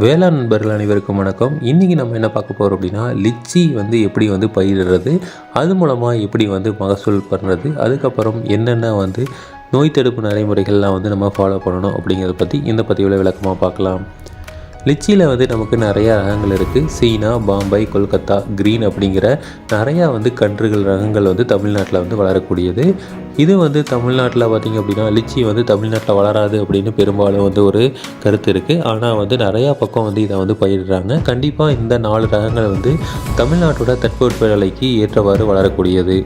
வேளாண் நண்பர்கள் அனைவருக்கும் வணக்கம். இன்றைக்கி நம்ம என்ன பார்க்க போகிறோம் அப்படின்னா, லிச்சி எப்படி பயிரிடுறது, அது மூலமாக எப்படி மகசூல் பண்ணுறது, அதுக்கப்புறம் என்னென்ன நோய் தடுப்பு நடைமுறைகள்லாம் நம்ம ஃபாலோ பண்ணணும் அப்படிங்கிறத பற்றி இந்த பதிவில் விளக்கமாக பார்க்கலாம். லிச்சியில் நமக்கு நிறையா ரகங்கள் இருக்குது. சீனா, பாம்பை, கொல்கத்தா, க்ரீன் அப்படிங்கிற நிறையா கன்றுகள் ரகங்கள் தமிழ்நாட்டில் வளரக்கூடியது. இது தமிழ்நாட்டில் பார்த்திங்க அப்படின்னா லிச்சி தமிழ்நாட்டில் வளராது அப்படின்னு பெரும்பாலும் ஒரு கருத்து இருக்குது. ஆனால் நிறையா பக்கம் இதை பயிரிடுறாங்க. கண்டிப்பாக இந்த 4 ரகங்கள் தமிழ்நாட்டோட தட்பவெப்பநிலைக்கு ஏற்றவாறு வளரக்கூடியது.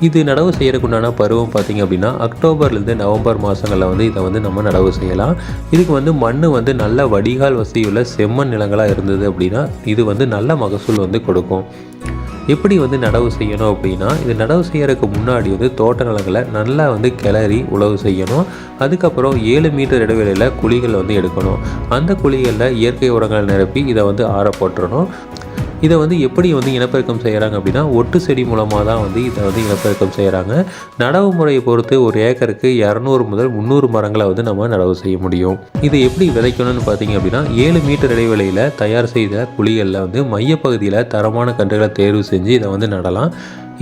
இது நடவு செய்கிறதுக்குண்டான பருவம் பார்த்திங்க அப்படின்னா அக்டோபர்லேருந்து நவம்பர் மாதங்களில் இதை நம்ம நடவு செய்யலாம். இதுக்கு மண் நல்ல வடிகால் வசதியுள்ள செம்மண் நிலங்களாக இருந்தது அப்படின்னா இது நல்ல மகசூல் கொடுக்கும். எப்படி நடவு செய்யணும் அப்படின்னா, இது நடவு செய்கிறதுக்கு முன்னாடி தோட்ட நிலங்களை நல்லா கிளறி உழவு செய்யணும். அதுக்கப்புறம் 7 மீட்டர் இடைவெளியில் குழிகள் எடுக்கணும். அந்த குழிகளில் இயற்கை உரங்களை நிரப்பி இதை ஆற போட்டுறணும். இதை எப்படி இனப்பெருக்கம் செய்கிறாங்க அப்படின்னா, ஒட்டு செடி மூலமாக தான் இதை இனப்பெருக்கம் செய்கிறாங்க. நடவு முறையை பொறுத்து ஒரு ஏக்கருக்கு 200 முதல் 300 மரங்களை நம்ம நடவு செய்ய முடியும். இதை எப்படி விதைக்கணும்னு பார்த்தீங்க அப்படின்னா, 7 மீட்டர் இடைவெளியில் தயார் செய்த குழிகளில் மையப்பகுதியில் தரமான கன்றுகளை தேர்வு செஞ்சு இதை நடலாம்.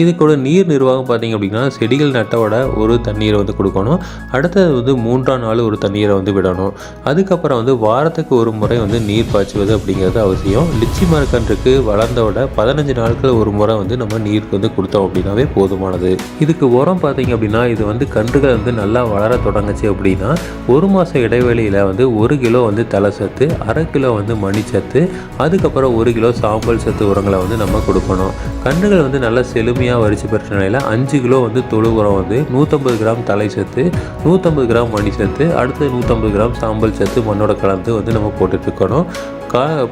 இதுக்கூட நீர் நிர்வாகம் பார்த்திங்க அப்படின்னா, செடிகள் நட்டோட ஒரு தண்ணீரை கொடுக்கணும். அடுத்தது 3ஆம் நாள் ஒரு தண்ணீரை விடணும். அதுக்கப்புறம் வாரத்துக்கு ஒரு முறை நீர் பாய்ச்சுவது அப்படிங்கிறது அவசியம். லிச்சி மரக்கன்றுக்கு வளர்ந்தோட 15 நாட்கள் ஒரு முறை நம்ம நீர் கொடுத்தோம் அப்படின்னாவே போதுமானது. இதுக்கு உரம் பார்த்திங்க அப்படின்னா, இது கன்றுகள் நல்லா வளர தொடங்குச்சு அப்படின்னா 1 மாத இடைவெளியில் 1 கிலோ தலை சத்து, 1/2 கிலோ மணிச்சத்து, அதுக்கப்புறம் 1 கிலோ சாம்பல் சத்து உரங்களை நம்ம கொடுக்கணும். கன்றுகள் நல்லா செழுமையாக வரிச்சு பெற்ற நிலையில் 5 கிலோ தொழு உரம் 150 கிராம் தலை சத்து, 150 கிராம் மணி சத்து, அடுத்து 150 கிராம் சாம்பல் சத்து மண்ணோட கலந்து நம்ம போட்டுட்ருக்கணும்.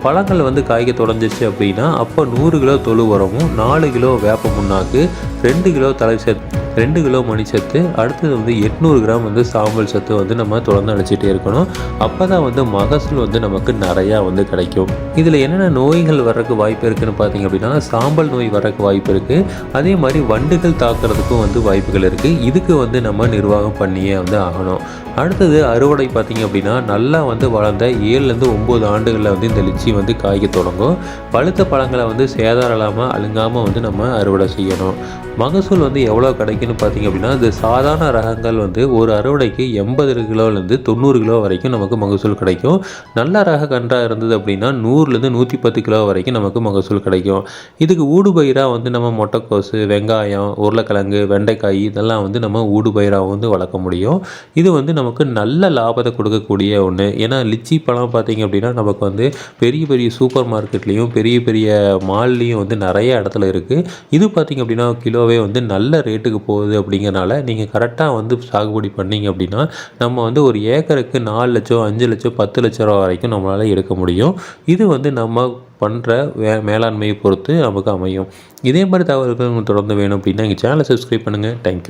பழங்கள் காய்க்க தொடஞ்சிச்சு அப்படின்னா அப்போ 100 கிலோ தொழு உரமும், 4 கிலோ வேப்ப முன்னாக்கு, 2 கிலோ தலை சத்து, 2 கிலோ மணிச்சத்து, அடுத்தது 800 கிராம் சாம்பல் சத்து நம்ம தொடர்ந்து அழைச்சிட்டே இருக்கணும். அப்போ தான் மகசூல் நமக்கு நிறையா கிடைக்கும். இதில் என்னென்ன நோய்கள் வர்றதுக்கு வாய்ப்பு இருக்குதுன்னு பார்த்தீங்க அப்படின்னா, சாம்பல் நோய் வர்றதுக்கு வாய்ப்பு இருக்குது. அதே மாதிரி வண்டுகள் தாக்குறதுக்கும் வாய்ப்புகள் இருக்குது. இதுக்கு நம்ம நிர்வாகம் பண்ணியே ஆகணும். அடுத்தது அறுவடை பார்த்திங்க அப்படின்னா, நல்லா வளர்ந்த 7லேருந்து 9 ஆண்டுகளில் இந்த லிச்சி காய்க்க தொடங்கும். பழுத்த பழங்களை சேதாரம் இல்லாமல் அழுங்காமல் நம்ம அறுவடை செய்யணும். மகசூல் எவ்வளோ கிடைக்குன்னு பார்த்திங்க அப்படின்னா, இது சாதாரண ரகங்கள் ஒரு அறுவடைக்கு 80 கிலோலேருந்து 90 கிலோ வரைக்கும் நமக்கு மகசூல் கிடைக்கும். நல்ல ரக கன்றாக இருந்தது அப்படின்னா 100லேருந்து 110 கிலோ வரைக்கும் நமக்கு மகசூல் கிடைக்கும். இதுக்கு ஊடுபயிராக நம்ம மொட்டைக்கோசு, வெங்காயம், உருளைக்கிழங்கு, வெண்டைக்காய் இதெல்லாம் நம்ம ஊடுபயிராக வளர்க்க முடியும். இது நமக்கு நல்ல லாபத்தை கொடுக்கக்கூடிய ஒன்று. ஏன்னா லிச்சி பழம் பார்த்திங்க அப்படின்னா நமக்கு பெரிய பெரிய சூப்பர் மார்க்கெட்லேயும் பெரிய பெரிய மால்லேயும் நிறைய இடத்துல இருக்குது. இது பார்த்திங்க அப்படின்னா கிலோவே நல்ல ரேட்டுக்கு போகுது. அப்படிங்கிறனால நீங்கள் கரெக்டாக சாகுபடி பண்ணிங்க அப்படின்னா நம்ம ஒரு ஏக்கருக்கு 4 லட்சம், 5 லட்சம், 10 லட்ச ரூபா வரைக்கும் நம்மளால் எடுக்க முடியும். இது நம்ம பண்ணுற மேலாண்மையை பொறுத்து நமக்கு அமையும். இதே மாதிரி தகவல்கள் தொடர்ந்து வேணும் அப்படின்னா எங்கள் சேனலை சப்ஸ்கிரைப் பண்ணுங்கள். தேங்க்யூ.